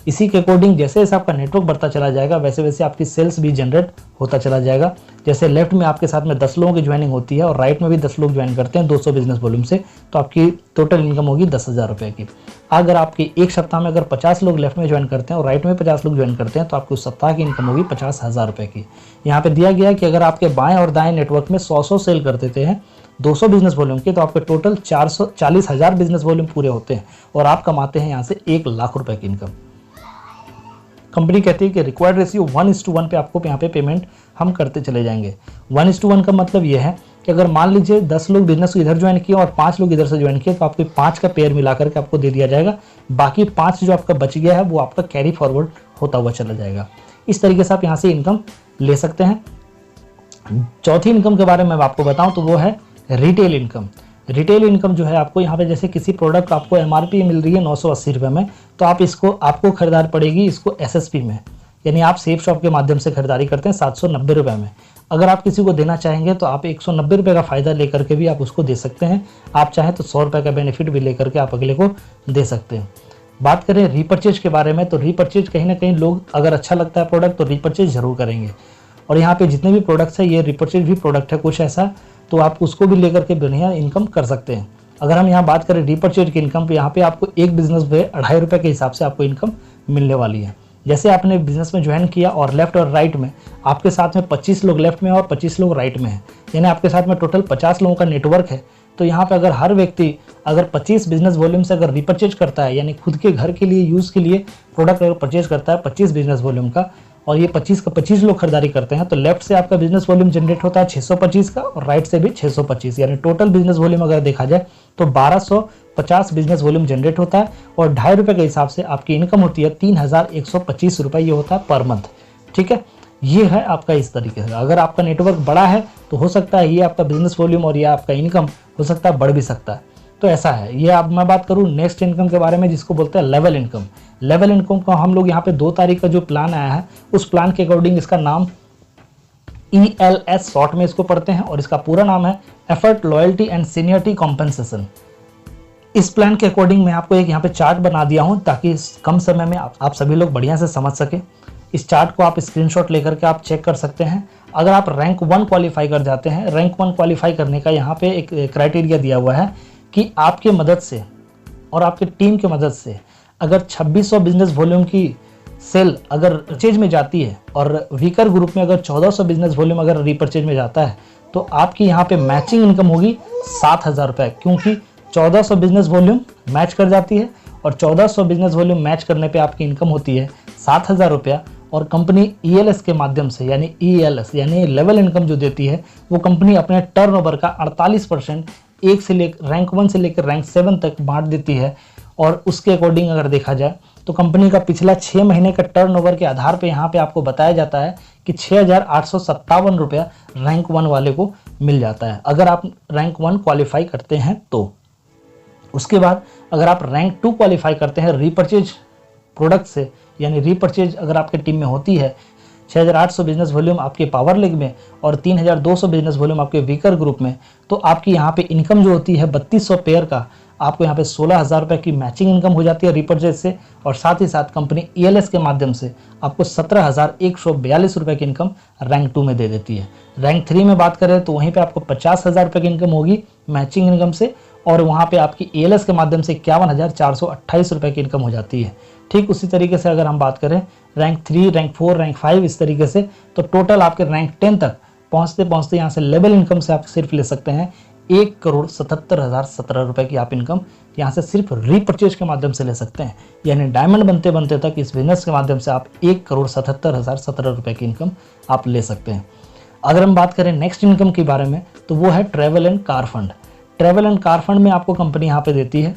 Speaker 2: इसी के अकॉर्डिंग जैसे जैसे आपका नेटवर्क बढ़ता चला जाएगा वैसे वैसे आपकी सेल्स भी जनरेट होता चला जाएगा। जैसे लेफ्ट में आपके साथ में 10 लोगों की ज्वाइनिंग होती है और राइट में भी 10 लोग ज्वाइन करते हैं 200 बिजनेस वॉल्यूम से, तो आपकी टोटल इनकम होगी 10,000 रुपये की। अगर आपकी एक सप्ताह में अगर 50 लोग लेफ्ट में ज्वाइन करते हैं और राइट में 50 लोग ज्वाइन करते हैं तो आपकी उस सप्ताह की इनकम होगी 50,000 रुपये की। यहाँ पे दिया गया कि अगर आपके बाएं और दाएं नेटवर्क में 100 सेल कर देते हैं 200 बिजनेस वॉल्यूम के, तो आपके टोटल 40,000 बिजनेस वॉल्यूम पूरे होते हैं और आप कमाते हैं यहाँ से 1 लाख रुपए की इनकम। कंपनी कहती है कि रिक्वायर्ड रेशियो 1:1 पे आपको यहाँ पे पेमेंट हम करते चले जाएंगे। 1:1 का मतलब ये है कि अगर मान लीजिए 10 लोग बिजनेस को इधर ज्वाइन किए और 5 लोग इधर से ज्वाइन किए तो आपको 5 का पेयर मिला करके आपको दे दिया जाएगा, बाकी 5 जो आपका बच गया है वो आपका कैरी फॉरवर्ड होता हुआ चला जाएगा। इस तरीके से आप यहाँ से इनकम ले सकते हैं। चौथी इनकम के बारे में मैं आपको बताऊं तो वो है रिटेल इनकम। रिटेल इनकम जो है आपको यहाँ पे जैसे किसी प्रोडक्ट आपको एमआरपी मिल रही है 980 रुपये में, तो आप आपको खरीदार पड़ेगी इसको एसएसपी में, यानी आप सेफ शॉप के माध्यम से खरीदारी करते हैं 790 रुपये में। अगर आप किसी को देना चाहेंगे तो आप 190 रुपये का फ़ायदा लेकर के भी आप उसको दे सकते हैं। आप चाहें तो 100 रुपये का बेनिफिट भी लेकर के आप अगले को दे सकते हैं। बात करें रीपरचेज के बारे में, तो रीपरचेज कहीं ना कहीं लोग अगर अच्छा लगता है प्रोडक्ट तो रीपरचेज जरूर करेंगे, और यहाँ पे जितने भी प्रोडक्ट्स है ये रीपरचेज भी प्रोडक्ट है कुछ ऐसा, तो आप उसको भी लेकर के बढ़िया इनकम कर सकते हैं। अगर हम यहाँ बात करें रीपरचेज की इनकम, तो यहाँ पे आपको एक बिजनेस पे 2.5 रुपये के हिसाब से आपको इनकम मिलने वाली है। जैसे आपने बिजनेस में ज्वाइन किया और लेफ्ट और राइट में आपके साथ में 25 लोग लेफ्ट में और 25 लोग राइट में हैं, यानी आपके साथ में टोटल 50 लोगों का नेटवर्क है। तो यहाँ पे अगर हर व्यक्ति अगर 25 बिजनेस वॉल्यूम से अगर रिपरचेज करता है, यानी खुद के घर के लिए यूज़ के लिए प्रोडक्ट अगर परचेज करता है 25 बिजनेस वॉल्यूम का, और ये 25 का 25 लोग खरीदारी करते हैं, तो लेफ्ट से आपका बिजनेस वॉल्यूम जनरेट होता है 625 का और राइट से भी 625, यानी टोटल बिजनेस वॉल्यूम अगर देखा जाए तो 1250 बिजनेस वॉल्यूम जनरेट होता है, और 2.5 रुपये के हिसाब से आपकी इनकम होती है 3125 रुपये, ये होता है पर मंथ। ठीक है, ये है आपका इस तरीके से। अगर आपका नेटवर्क बड़ा है तो हो सकता है ये आपका बिजनेस वॉल्यूम और ये आपका इनकम हो सकता है बढ़ भी सकता है। तो ऐसा है। ये अब मैं बात करूँ नेक्स्ट इनकम के बारे में, जिसको बोलते हैं लेवल इनकम। लेवल इनकम का हम लोग यहाँ पे 2 तारीख का जो प्लान आया है, उस प्लान के अकॉर्डिंग इसका नाम ELS शॉर्ट में इसको पढ़ते हैं, और इसका पूरा नाम है effort loyalty and seniority compensation. इस प्लान के अकॉर्डिंग मैं आपको एक यहाँ पे चार्ट बना दिया हूँ, ताकि इस कम समय में आप सभी लोग बढ़िया से समझ सके। इस चार्ट को आप स्क्रीनशॉट लेकर के आप चेक कर सकते हैं। अगर आप रैंक 1 क्वालिफाई कर जाते हैं, रैंक 1 क्वालिफाई करने का यहाँ पे एक क्राइटेरिया दिया हुआ है कि आपके मदद से और आपकी टीम की मदद से अगर 2600 बिजनेस वॉल्यूम की सेल अगर परचेज में जाती है, और वीकर ग्रुप में अगर 1400 बिजनेस वॉल्यूम अगर रीपरचेज में जाता है, तो आपकी यहाँ पे मैचिंग इनकम होगी 7000 रुपये, क्योंकि 1400 बिजनेस वॉल्यूम मैच कर जाती है, और 1400 बिजनेस वॉल्यूम मैच करने पे आपकी इनकम होती है 7000 रुपया। और कंपनी ELS के माध्यम से, यानी ELS यानी लेवल इनकम जो देती है, वो कंपनी अपने टर्नओवर का 48% रैंक 1 से लेकर रैंक 7 तक बांट देती है। और उसके अकॉर्डिंग अगर देखा जाए तो कंपनी का पिछला 6 महीने का टर्नओवर के आधार पे यहाँ पे आपको बताया जाता है कि 6857 रुपया रैंक 1 वाले को मिल जाता है, अगर आप रैंक 1 क्वालिफाई करते हैं तो। उसके बाद अगर आप रैंक 2 क्वालिफाई करते हैं रीपरचेज प्रोडक्ट से, यानी रीपरचेज अगर आपके टीम में होती है, 6800 बिजनेस वॉल्यूम आपके पावर लीग में और 3200 बिजनेस वॉल्यूम आपके वीकर ग्रुप में, तो आपकी यहाँ पे इनकम जो होती है 3200 पेयर का, आपको यहाँ पे 16000 रुपये की मैचिंग इनकम हो जाती है रीपरचेज से। और साथ ही साथ कंपनी ELS के माध्यम से आपको 17142 रुपये की इनकम रैंक 2 में दे देती है। रैंक 3 में बात करें तो वहीं पे आपको 50,000 रुपये की इनकम होगी मैचिंग इनकम से, और वहाँ पे आपकी ELS के माध्यम से 51,428 रुपये की इनकम हो जाती है। ठीक उसी तरीके से अगर हम बात करें रैंक 3, रैंक 4, रैंक 5 इस तरीके से, तो टोटल आपके रैंक 10 तक पहुँचते पहुँचते यहाँ से लेवल इनकम से आप सिर्फ ले सकते हैं 1,77,017 रुपये की आप इनकम यहाँ से सिर्फ रीपरचेज के माध्यम से ले सकते हैं। यानी डायमंड बनते बनते तक इस बिजनेस के माध्यम से आप 1,77,017 रुपये की इनकम आप ले सकते हैं। अगर हम बात करें नेक्स्ट इनकम के बारे में, तो वो है travel and car fund. Travel and car fund में आपको कंपनी यहाँ पे देती है,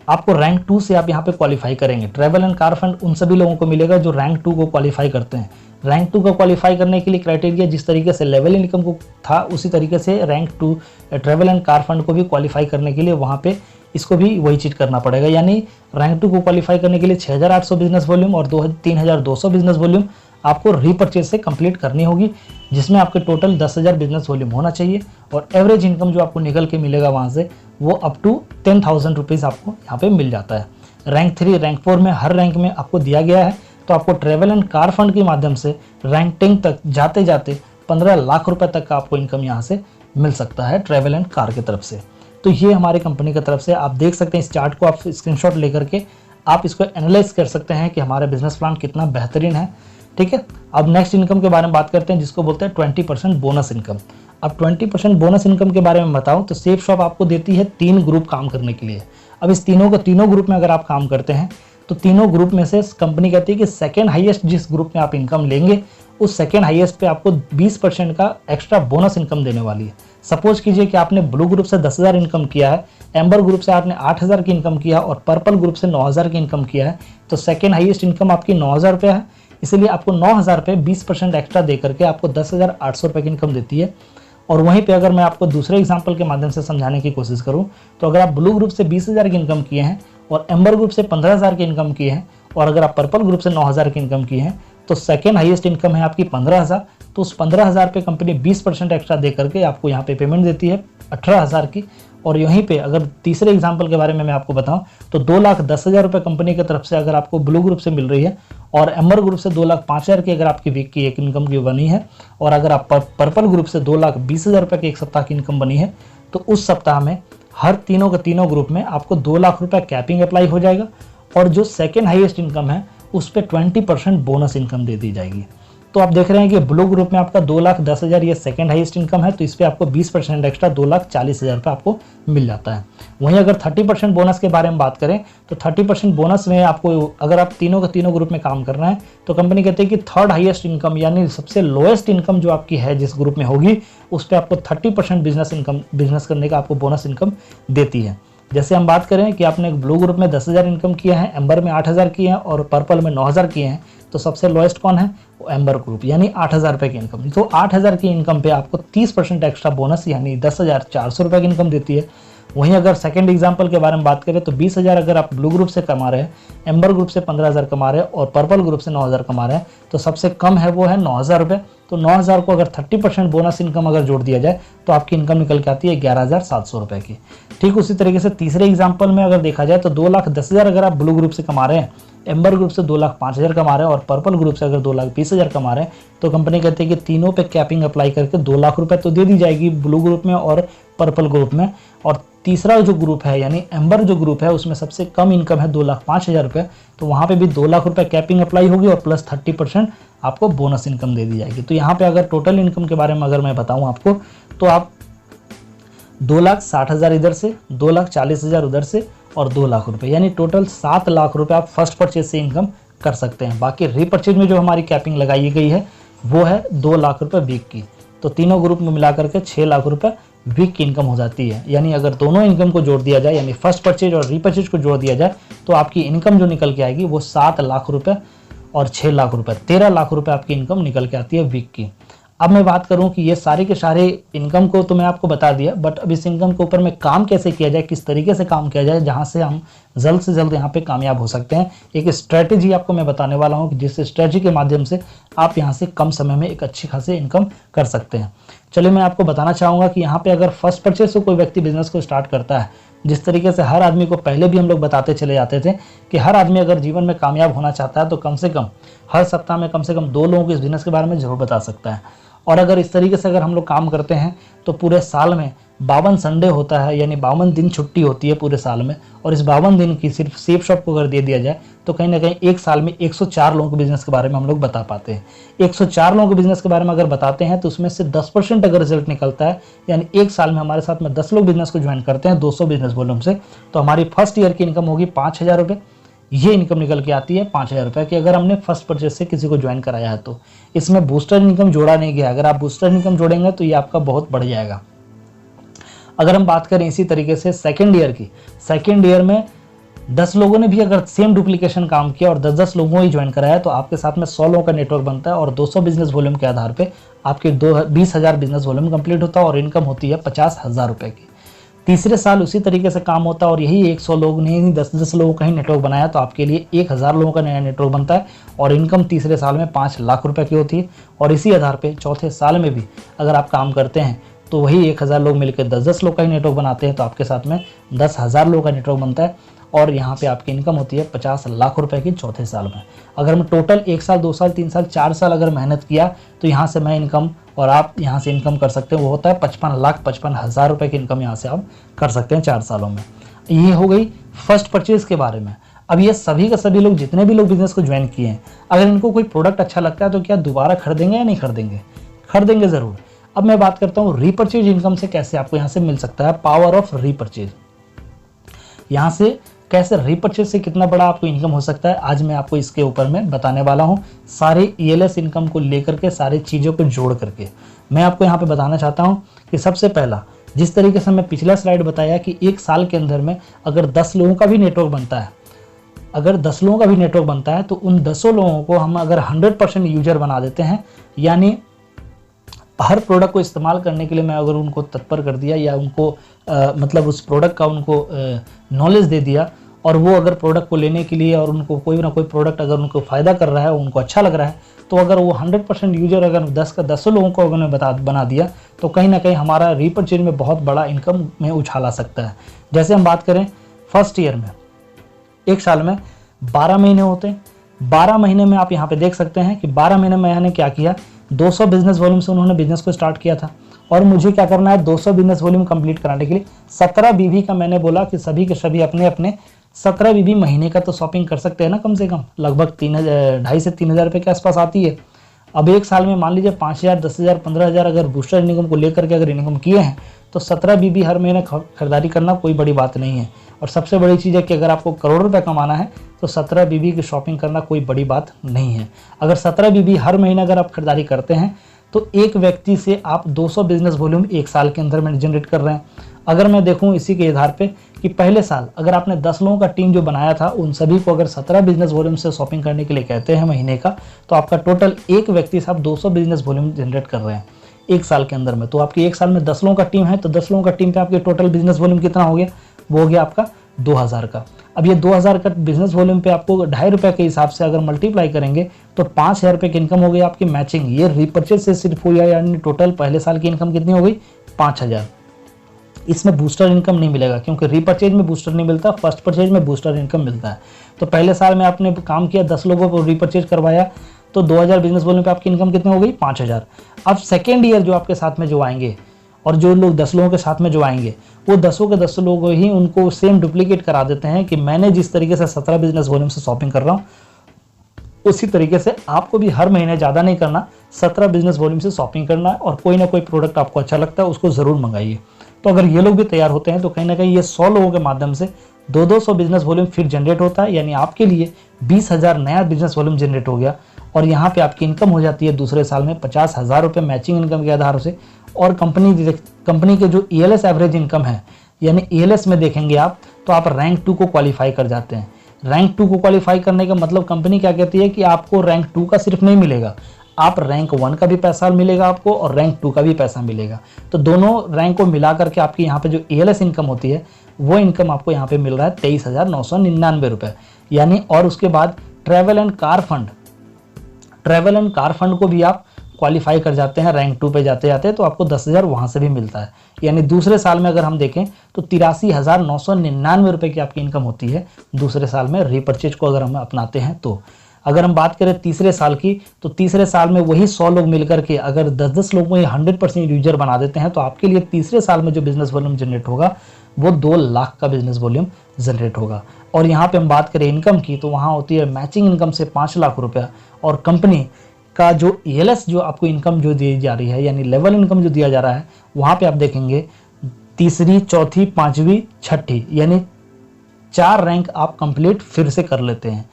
Speaker 2: आपको रैंक 2 से आप यहाँ पे क्वालिफाई करेंगे। ट्रैवल एंड कार फंड उन सभी लोगों को मिलेगा जो रैंक 2 को क्वालिफाई करते हैं। रैंक 2 को क्वालिफाई करने के लिए क्राइटेरिया जिस तरीके से लेवल इनकम को था, उसी तरीके से rank 2 travel and car fund को भी क्वालिफाई करने के लिए वहाँ पे इसको भी वही चीज़ करना पड़ेगा। यानी रैंक 2 को क्वालिफाई करने के लिए 6800 बिजनेस वॉल्यूम और 3200 बिजनेस वॉल्यूम आपको रीपरचेज से कंप्लीट करनी होगी, जिसमें आपके टोटल 10,000 बिजनेस वॉल्यूम होना चाहिए। और एवरेज इनकम जो आपको निकल के मिलेगा वहाँ से, वो अप टू 10,000 रुपीज़ आपको यहाँ पे मिल जाता है। रैंक 3, रैंक 4 में हर रैंक में आपको दिया गया है, तो आपको ट्रैवल एंड कार फंड के माध्यम से रैंक 10 तक जाते जाते 15 लाख रुपए तक का आपको इनकम यहाँ से मिल सकता है ट्रैवल एंड कार की तरफ से। तो ये हमारी कंपनी की तरफ से आप देख सकते हैं। इस चार्ट को आप स्क्रीनशॉट लेकर के आप इसको एनालाइज कर सकते हैं कि हमारा बिजनेस प्लान कितना बेहतरीन है। ठीक है, अब नेक्स्ट इनकम के बारे में बात करते हैं, जिसको बोलते हैं 20% बोनस इनकम। अब 20% बोनस इनकम के बारे में बताऊं तो सेफ शॉप आपको देती है 3 ग्रुप काम करने के लिए। अब इस तीनों ग्रुप में अगर आप काम करते हैं, तो तीनों ग्रुप में से कंपनी कहती है कि सेकेंड हाईएस्ट जिस ग्रुप में आप इनकम लेंगे, उस सेकेंड हाईएस्ट पे आपको 20% का एक्स्ट्रा बोनस इनकम देने वाली है। सपोज कीजिए कि आपने ब्लू ग्रुप से 10,000 इनकम किया है, एम्बर ग्रुप से आपने 8,000 की इनकम किया और पर्पल ग्रुप से 9,000 की इनकम किया है, तो सेकेंड हाईएस्ट इनकम आपकी 9,000 रुपया है। इसलिए आपको 9,000 रुपये 20% एक्स्ट्रा दे करके आपको 10,800 रुपये की इनकम देती है। और वहीं पे अगर मैं आपको दूसरे एग्जांपल के माध्यम से समझाने की कोशिश करूं, तो अगर आप ब्लू ग्रुप से 20,000 की इनकम किए हैं और एम्बर ग्रुप से 15,000 की इनकम किए हैं, और अगर आप पर्पल ग्रुप से 9,000 की इनकम किए हैं, तो सेकेंड हाईएस्ट इनकम है आपकी 15,000। तो उस 15,000 पे कंपनी 20% एक्स्ट्रा दे करके आपको यहाँ पे पेमेंट देती है 18,000 की। और यहीं पे अगर तीसरे एग्जांपल के बारे में मैं आपको बताऊं, तो 2,10,000 रुपये कंपनी की तरफ से अगर आपको ब्लू ग्रुप से मिल रही है, और एम्बर ग्रुप से 2,05,000 की अगर आपकी वीक की एक इनकम की बनी है, और अगर आप पर्पल ग्रुप से 2,20,000 रुपये की एक सप्ताह की इनकम बनी है, तो उस सप्ताह में हर तीनों के तीनों ग्रुप में आपको 2 लाख रुपये कैपिंग अप्लाई हो जाएगा। और जो सेकेंड हाईएस्ट इनकम है उस पर 20% बोनस इनकम दे दी जाएगी। तो आप देख रहे हैं कि ब्लू ग्रुप में आपका 2,10,000 ये सेकेंड हाईएस्ट इनकम है, तो इस पर आपको 20% एक्स्ट्रा 2,40,000 रुपये आपको मिल जाता है। वहीं अगर 30% बोनस के बारे में बात करें, तो 30% बोनस में आपको अगर आप तीनों के तीनों ग्रुप में काम कर रहे हैं, तो कंपनी कहती है कि थर्ड हाईएस्ट इनकम यानी सबसे लोएस्ट इनकम जो आपकी है जिस ग्रुप में होगी, उस पर आपको 30% बिजनेस करने का आपको बोनस इनकम देती है। जैसे हम बात करें कि आपने ब्लू ग्रुप में 10,000 इनकम किया है, एम्बर में 8,000 किए हैं और पर्पल में 9,000 किए हैं, तो सबसे लोएस्ट कौन है, वो एम्बर ग्रुप, यानी 8,000 रुपये की इनकम। तो 8,000 की इनकम पे आपको 30% एक्स्ट्रा बोनस यानी 10,400 रुपये की इनकम देती है। वहीं अगर सेकंड एग्जांपल के बारे में बात करें तो 20,000 अगर आप ब्लू ग्रुप से कमा रहे हैं, एम्बर ग्रुप से 15,000 कमा रहे हैं और पर्पल ग्रुप से 9,000 कमा रहे हैं, तो सबसे कम है वो है 9,000 रुपये। तो 9,000 को अगर 30% बोनस इनकम अगर जोड़ दिया जाए तो आपकी इनकम निकल के आती है 11,700 रुपये की। ठीक उसी तरीके से तीसरे एग्जाम्पल में अगर देखा जाए तो 2,10,000 अगर आप ब्लू ग्रुप से कमा रहे हैं, एम्बर ग्रुप से 2,05,000 कमा रहे हैं और पर्पल ग्रुप से अगर 2,20,000 कमा रहे हैं, तो कंपनी कहती है कि तीनों पे कैपिंग अप्लाई करके 2 लाख रुपए तो दे दी जाएगी ब्लू ग्रुप में और पर्पल ग्रुप में। और तीसरा जो ग्रुप है यानी एम्बर जो ग्रुप है उसमें सबसे कम इनकम है 2,05,000 रुपये, तो वहाँ पे भी 2 लाख रुपए कैपिंग अप्लाई होगी और प्लस 30% आपको बोनस इनकम दे दी जाएगी। तो यहाँ पे अगर टोटल इनकम के बारे में अगर मैं बताऊँ आपको तो आप 2,60,000 इधर से, 2,40,000 उधर से और 2 लाख रुपए यानी टोटल 7 लाख रुपए आप फर्स्ट परचेज से इनकम कर सकते हैं। बाकी रीपरचेज में जो हमारी कैपिंग लगाई गई है वो है 2 लाख रुपए वीक की, तो तीनों ग्रुप में मिलाकर के 6 लाख रुपए वीक की इनकम हो जाती है। यानी अगर दोनों इनकम को जोड़ दिया जाए यानी फर्स्ट परचेज और रीपरचेज को जोड़ दिया जाए तो आपकी इनकम जो निकल के आएगी वो 7 लाख रुपए और 6 लाख रुपए 13 लाख रुपए आपकी इनकम निकल के आती है वीक की। अब मैं बात करूं कि ये सारे के सारे इनकम को तो मैं आपको बता दिया, बट अब इस इनकम के ऊपर में काम कैसे किया जाए, किस तरीके से काम किया जाए जहां से हम जल्द से जल्द यहाँ पे कामयाब हो सकते हैं। एक स्ट्रेटेजी आपको मैं बताने वाला हूँ कि जिस स्ट्रेटेजी के माध्यम से आप यहाँ से कम समय में एक अच्छी खासी इनकम कर सकते हैं। चलिए मैं आपको बताना चाहूँगा कि यहाँ पे अगर फर्स्ट परचेज से कोई व्यक्ति बिजनेस को स्टार्ट करता है, जिस तरीके से हर आदमी को पहले भी हम लोग बताते चले जाते थे कि हर आदमी अगर जीवन में कामयाब होना चाहता है तो कम से कम हर सप्ताह में कम से कम 2 लोगों को इस बिजनेस के बारे में जरूर बता सकता है। और अगर इस तरीके से अगर हम लोग काम करते हैं तो पूरे साल में 52 संडे होता है यानी 52 दिन छुट्टी होती है पूरे साल में, और इस 52 दिन की सिर्फ सेफ शॉप को अगर दे दिया जाए तो कहीं ना कहीं एक साल में 104 लोगों को बिजनेस के बारे में हम लोग बता पाते हैं। 104 लोगों को बिजनेस के बारे में अगर बताते हैं तो उसमें से 10% अगर रिजल्ट निकलता है यानी एक साल में हमारे साथ में 10 लोग बिजनेस को ज्वाइन करते हैं 200 बिजनेस वॉल्यूम से, तो हमारी फर्स्ट ईयर की इनकम होगी 5,000 रुपये। ये इनकम निकल के आती है 5,000 रुपये की अगर हमने फर्स्ट परचेज से किसी को ज्वाइन कराया है तो। इसमें बूस्टर इनकम जोड़ा नहीं गया, अगर आप बूस्टर इनकम जोड़ेंगे तो ये आपका बहुत बढ़ जाएगा। अगर हम बात करें इसी तरीके से सेकेंड ईयर की, सेकेंड ईयर में 10 लोगों ने भी अगर सेम डुप्लीकेशन काम किया और 10-10 लोगों ही ज्वाइन कराया तो आपके साथ में 100 लोगों का नेटवर्क बनता है और 200 बिजनेस वॉल्यूम के आधार पे आपके 20,000 बिजनेस वॉल्यूम कंप्लीट होता है और इनकम होती है 50,000 रुपये की। तीसरे साल उसी तरीके से काम होता है और यही 100 लोग ने 10-10 लोगों का ही नेटवर्क बनाया तो आपके लिए 1,000 लोगों का नया नेटवर्क बनता है और इनकम तीसरे साल में 5 लाख रुपए की होती है। और इसी आधार पे चौथे साल में भी अगर आप काम करते हैं तो वही 1,000 लोग मिलकर 10-10 लोग का ही नेटवर्क बनाते हैं तो आपके साथ में 10,000 लोगों का नेटवर्क बनता है और यहाँ पे आपकी इनकम होती है 50 लाख रुपए की चौथे साल में। अगर मैं टोटल 1 साल 2 साल 3 साल 4 साल अगर मेहनत किया तो यहाँ से मैं इनकम और आप यहाँ से इनकम कर सकते हैं वो होता है 55,55,000 रुपए की इनकम यहाँ से आप कर सकते हैं 4 सालों में। ये हो गई फर्स्ट परचेज के बारे में। अब ये सभी के सभी लोग जितने भी लोग बिजनेस को ज्वाइन किए हैं अगर इनको कोई प्रोडक्ट अच्छा लगता है तो क्या दोबारा खरीदेंगे या नहीं खरीदेंगे? खरीदेंगे ज़रूर। अब मैं बात करता हूँ रीपरचेज इनकम से कैसे आपको यहाँ से मिल सकता है, पावर ऑफ रीपरचेज। यहाँ से कैसे रीपरचेज से कितना बड़ा आपको इनकम हो सकता है आज मैं आपको इसके ऊपर में बताने वाला हूँ। सारे ELS इनकम को लेकर के सारी चीज़ों को जोड़ करके मैं आपको यहाँ पे बताना चाहता हूँ कि सबसे पहला जिस तरीके से मैं पिछला स्लाइड बताया कि एक साल के अंदर में अगर 10 लोगों का भी नेटवर्क बनता है, अगर 10 लोगों का भी नेटवर्क बनता है तो उन 10 लोगों को हम अगर 100% यूजर बना देते हैं यानी हर प्रोडक्ट को इस्तेमाल करने के लिए मैं अगर उनको तत्पर कर दिया या उनको मतलब उस प्रोडक्ट का उनको नॉलेज दे दिया और वो अगर प्रोडक्ट को लेने के लिए और उनको कोई ना कोई प्रोडक्ट अगर उनको फ़ायदा कर रहा है उनको अच्छा लग रहा है तो अगर वो 100% यूजर अगर 10 का 10 लोगों को अगर बना दिया तो कहीं ना कहीं हमारा रीपरचेज में बहुत बड़ा इनकम में उछाल आ सकता है। जैसे हम बात करें फर्स्ट ईयर में, एक साल में 12 महीने होते हैं। 12 महीने में आप यहाँ पे देख सकते हैं कि 12 महीने में मैंने क्या किया, 200 बिजनेस वॉल्यूम से उन्होंने बिजनेस को स्टार्ट किया था और मुझे क्या करना है 200 बिजनेस वॉल्यूम कंप्लीट कराने के लिए 17 बीबी का मैंने बोला कि सभी के सभी अपने अपने 17 बीबी महीने का तो शॉपिंग कर सकते हैं ना, कम से कम लगभग 2,500 से 3,000 रुपये के आसपास आती है। अब एक साल में मान लीजिए 5,000 10,000 15,000 अगर बूस्टर इनकम को लेकर के अगर इनकम किए हैं तो 17 बीबी हर महीने खरीदारी करना कोई बड़ी बात नहीं है। और सबसे बड़ी चीज़ है कि अगर आपको करोड़ रुपए कमाना है तो 17 बीबी की शॉपिंग करना कोई बड़ी बात नहीं है। अगर 17 बीबी हर महीने अगर आप खरीदारी करते हैं तो एक व्यक्ति से आप 200 बिजनेस वॉल्यूम एक साल के अंदर में जनरेट कर रहे हैं। अगर मैं देखूं इसी के आधार पे कि पहले साल अगर आपने 10 लोगों का टीम जो बनाया था उन सभी को अगर 17 बिजनेस वॉल्यूम से शॉपिंग करने के लिए कहते हैं महीने का, तो आपका टोटल एक व्यक्ति से आप 200 बिजनेस वॉल्यूम जनरेट कर रहे हैं एक साल के अंदर में। तो आपकी एक साल में 10 लोगों का टीम है, तो 10 लोगों का टीम पे आपके टोटल बिजनेस वॉल्यूम कितना हो गया, वो हो गया आपका 2000 का। अब ये 2000 का बिजनेस वॉल्यूम पे आपको 2.5 रुपये के हिसाब से अगर मल्टीप्लाई करेंगे तो 5000 रुपये की इनकम हो गई आपकी मैचिंग। ये रीपर्चेज से सिर्फ हुई है, यानी टोटल पहले साल की इनकम कितनी हो गई, 5000। इसमें बूस्टर इनकम नहीं मिलेगा क्योंकि रीपर्चेज में बूस्टर नहीं मिलता, फर्स्ट परचेज में बूस्टर इनकम मिलता है। तो पहले साल में आपने काम किया, 10 लोगों को रीपर्चेज करवाया, तो 2000 बिजनेस वॉल्यूम पे आपकी इनकम कितनी हो गई, 5000। अब सेकेंड ईयर जो आपके साथ में जो आएंगे और जो लोग 10 लोगों के साथ में जो आएंगे, वो 10 के 10 लोग ही उनको सेम डुप्लीकेट करा देते हैं कि मैंने जिस तरीके से 17 बिजनेस वॉल्यूम से शॉपिंग कर रहा हूँ उसी तरीके से आपको भी हर महीने ज़्यादा नहीं करना, 17 बिजनेस वॉल्यूम से शॉपिंग करना है और कोई ना कोई प्रोडक्ट आपको अच्छा लगता है उसको ज़रूर मंगाइए। तो अगर ये लोग भी तैयार होते हैं तो कहीं ना कहीं ये 100 लोगों के माध्यम से 200 बिजनेस वॉल्यूम फिर जनरेट होता है, यानी आपके लिए 20,000 नया बिजनेस वॉल्यूम जनरेट हो गया। और यहाँ पे आपकी इनकम हो जाती है दूसरे साल में 50,000 रुपये मैचिंग इनकम के आधार से। और कंपनी के जो ELS एवरेज इनकम है, यानी ELS में देखेंगे आप तो आप रैंक 2 को क्वालिफाई कर जाते हैं। रैंक 2 को क्वालिफाई करने का मतलब कंपनी क्या कहती है कि आपको रैंक 2 का सिर्फ नहीं मिलेगा, आप रैंक 1 का भी पैसा मिलेगा आपको और रैंक 2 का भी पैसा मिलेगा। तो दोनों रैंक को मिला करके आपकी यहाँ पे जो ELS इनकम होती है वो इनकम आपको यहाँ पे मिल रहा है 23,999 रुपये, यानी। और उसके बाद ट्रैवल एंड कार फंड को भी आप क्वालिफाई कर जाते हैं रैंक 2 पे जाते जाते, तो आपको 10,000 वहाँ से भी मिलता है। यानी दूसरे साल में अगर हम देखें तो 83,999 रुपये की आपकी इनकम होती है दूसरे साल में, रीपर्चेज को अगर हम अपनाते हैं तो। अगर हम बात करें तीसरे साल की, तो तीसरे साल में वही 100 लोग मिलकर के अगर 10-10 लोगों को 100% यूजर बना देते हैं तो आपके लिए तीसरे साल में जो बिजनेस वॉल्यूम जनरेट होगा वो 2 लाख का बिजनेस वॉल्यूम जनरेट होगा। और यहाँ पे हम बात करें इनकम की, तो वहाँ होती है मैचिंग इनकम से 5 लाख रुपया, और कंपनी का जो ELS जो आपको इनकम जो दी जा रही है, यानी लेवल इनकम जो दिया जा रहा है, वहाँ पे आप देखेंगे तीसरी, चौथी, पाँचवीं, छठी, यानी 4 रैंक आप कंप्लीट फिर से कर लेते हैं।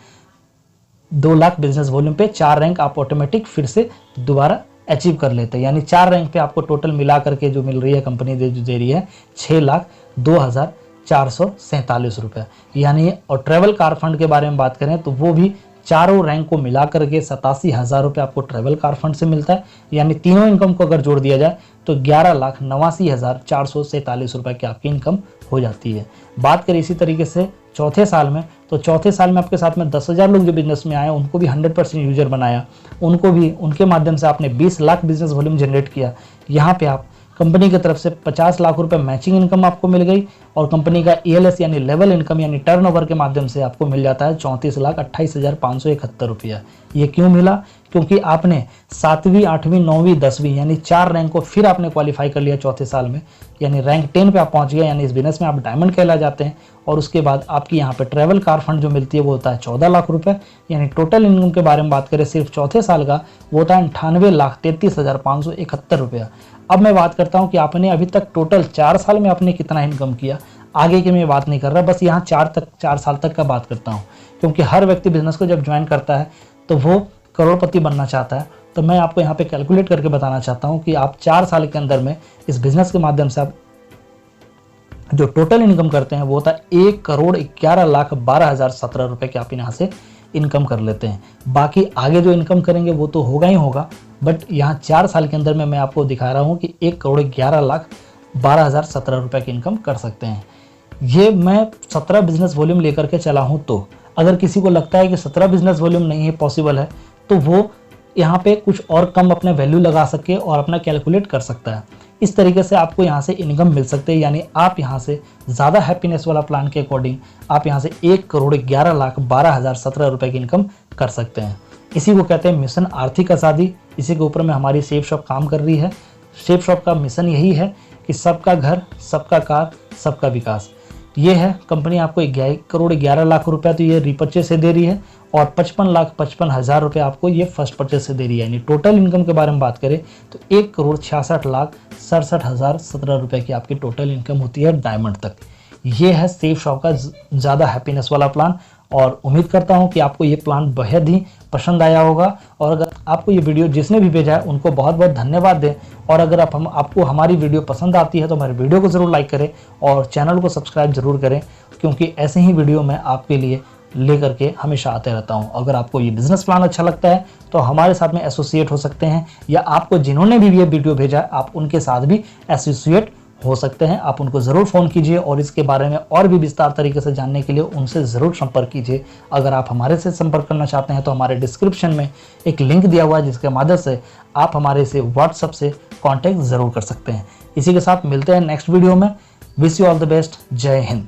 Speaker 2: 2 लाख बिजनेस वॉल्यूम पे 4 रैंक आप ऑटोमेटिक फिर से दोबारा अचीव कर लेते हैं। यानी 4 रैंक पे आपको टोटल मिला करके जो मिल रही है कंपनी दे रही है 6,02,447 रुपये, यानी। और ट्रैवल कार फंड के बारे में बात करें तो वो भी चारों रैंक को मिला करके 87,000 रुपये आपको ट्रैवल कार फंड से मिलता है। यानी तीनों इनकम को अगर जोड़ दिया जाए तो 11,89,447 रुपये की आपकी इनकम हो जाती है। बात करें इसी तरीके से चौथे साल में, तो चौथे साल में आपके साथ में 10,000 लोग जो बिजनेस में आए उनको भी 100% यूजर बनाया, उनको भी उनके माध्यम से आपने 20 लाख बिजनेस वॉल्यूम जनरेट किया। यहाँ पे आप कंपनी की तरफ से 50 लाख रुपए मैचिंग इनकम आपको मिल गई, और कंपनी का ELS यानी लेवल इनकम यानी टर्नओवर के माध्यम से आपको मिल जाता है 34,28,571 रुपया। ये क्यों मिला? क्योंकि आपने 7वीं, 8वीं, 9वीं, 10वीं यानी 4 रैंक को फिर आपने क्वालिफाई कर लिया चौथे साल में, यानी रैंक 10 पे आप पहुंच गए, यानी इस बिजनेस में आप डायमंड कहला जाते हैं। और उसके बाद आपकी यहाँ पे ट्रैवल कार फंड जो मिलती है वो होता है 14 लाख रुपए, यानी टोटल इनकम के बारे में बात करें सिर्फ चौथे साल का वो होता है 98,33,571 रुपया। अब मैं बात करता हूँ कि आपने अभी तक टोटल 4 साल में आपने कितना इनकम किया, आगे की मैं बात नहीं कर रहा, बस यहाँ 4 साल तक का बात करता हूँ, क्योंकि हर व्यक्ति बिजनेस को जब ज्वाइन करता है तो वो करोड़पति बनना चाहता है। तो मैं आपको यहाँ पे कैलकुलेट करके बताना चाहता हूँ कि आप 4 साल के अंदर में इस बिजनेस के माध्यम से आप जो टोटल इनकम करते हैं वो होता है 1,11,12,017 रुपये की आप यहाँ से इनकम कर लेते हैं। बाकी आगे जो इनकम करेंगे वो तो होगा ही होगा, बट यहाँ 4 साल के अंदर में मैं आपको दिखा रहा हूँ कि 1,11,12,017 रुपये की इनकम कर सकते हैं। ये मैं 17 बिजनेस वॉल्यूम लेकर के चला हूँ। तो अगर किसी को लगता है कि 17 बिजनेस वॉल्यूम नहीं है, पॉसिबल है, तो वो यहाँ पे कुछ और कम अपने वैल्यू लगा सके और अपना कैलकुलेट कर सकता है। इस तरीके से आपको यहाँ से इनकम मिल सकते हैं, यानी आप यहाँ से ज़्यादा हैप्पीनेस वाला प्लान के अकॉर्डिंग आप यहाँ से 1,11,12,017 रुपये की इनकम कर सकते हैं। इसी को कहते हैं मिशन आर्थिक आज़ादी। इसी के ऊपर में हमारी सेफ शॉप काम कर रही है। सेफ शॉप का मिशन यही है कि सबका घर, सबका कार, सबका विकास। ये है कंपनी आपको 1,11,00,000 रुपया तो ये रीपर्चेज से दे रही है, और 55,55,000 रुपये आपको ये फर्स्ट परचेज से दे रही है। यानी टोटल इनकम के बारे में बात करें तो 1,66,67,017 रुपये की आपकी टोटल इनकम होती है डायमंड तक। ये है सेफ शॉप का ज़्यादा हैप्पीनेस वाला प्लान। और उम्मीद करता हूं कि आपको ये प्लान बेहद ही पसंद आया होगा। और अगर आपको ये वीडियो जिसने भी भेजा है उनको बहुत बहुत धन्यवाद दें। और अगर आपको हमारी वीडियो पसंद आती है तो हमारे वीडियो को ज़रूर लाइक करें और चैनल को सब्सक्राइब ज़रूर करें, क्योंकि ऐसे ही वीडियो मैं आपके लिए लेकर के हमेशा आते रहता हूं। अगर आपको ये बिजनेस प्लान अच्छा लगता है तो हमारे साथ में एसोसिएट हो सकते हैं, या आपको जिन्होंने भी ये वीडियो भेजा है आप उनके साथ भी एसोसिएट हो सकते हैं। आप उनको ज़रूर फ़ोन कीजिए और इसके बारे में और भी विस्तार तरीके से जानने के लिए उनसे ज़रूर संपर्क कीजिए। अगर आप हमारे से संपर्क करना चाहते हैं तो हमारे डिस्क्रिप्शन में एक लिंक दिया हुआ है जिसके माध्यम से आप हमारे से व्हाट्सएप से कॉन्टैक्ट ज़रूर कर सकते हैं। इसी के साथ मिलते हैं नेक्स्ट वीडियो में। Wish you all the best. जय हिंद।